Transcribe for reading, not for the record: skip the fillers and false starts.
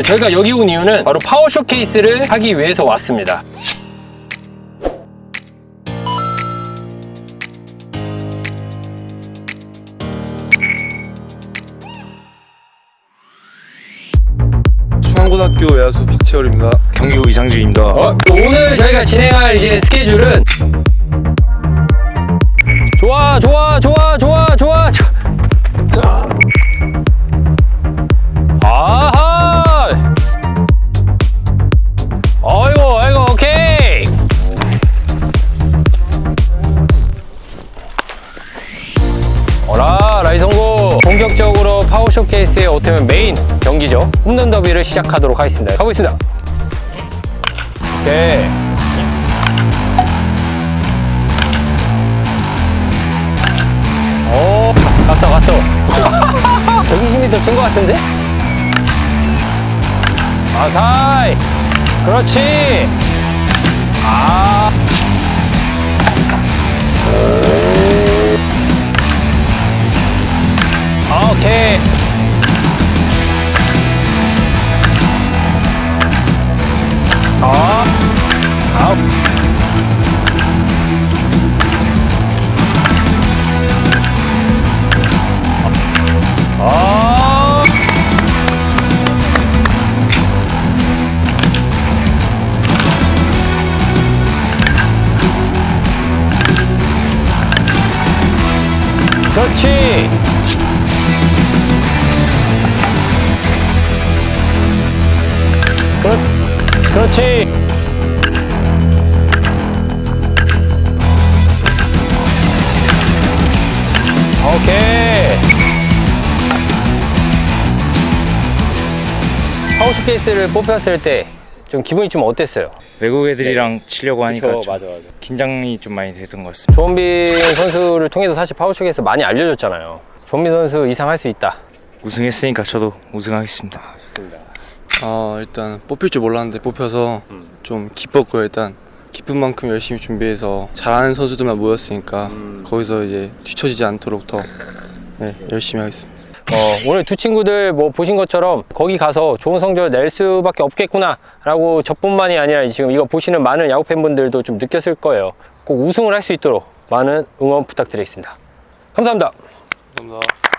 저희가 여기 온 이유는 바로 파워 쇼케이스를 하기 위해서 왔습니다. 중앙고등학교 야수 박채열입니다. 경기고 이상준입니다. 오늘 저희가 진행할 이제 스케줄은 좋아. 아하! 아이고, 오케이! 어라, 라이 성공! 본격적으로 파워 쇼케이스의 어떻게 보면 메인 경기죠. 홈런 더비를 시작하도록 하겠습니다. 가보겠습니다. 오케이. 오, 갔어. 120m 친 것 같은데? 아사이! 그렇지! 아! 오케이. 아웃. 그렇지. 그렇지. 오케이. 파워 쇼케이스를 뽑혔을 때 좀 기분이 좀 어땠어요? 외국 애들이랑 치려고 하니까 그쵸, 좀 맞아. 긴장이 좀 많이 됐던 것 같습니다. 조원빈 선수를 통해서 사실 파워 쇼케이스 많이 알려줬잖아요. 조원빈 선수 이상 할 수 있다. 우승했으니까 저도 우승하겠습니다. 좋습니다. 일단 뽑힐 줄 몰랐는데 뽑혀서 좀 기뻤고요. 일단 기쁜 만큼 열심히 준비해서 잘하는 선수들만 모였으니까 거기서 이제 뒤처지지 않도록 더 열심히 하겠습니다. 오늘 두 친구들 뭐 보신 것처럼 거기 가서 좋은 성적을 낼 수밖에 없겠구나 라고 저뿐만이 아니라 지금 이거 보시는 많은 야구 팬분들도 좀 느꼈을 거예요. 꼭 우승을 할 수 있도록 많은 응원 부탁드리겠습니다. 감사합니다. 감사합니다.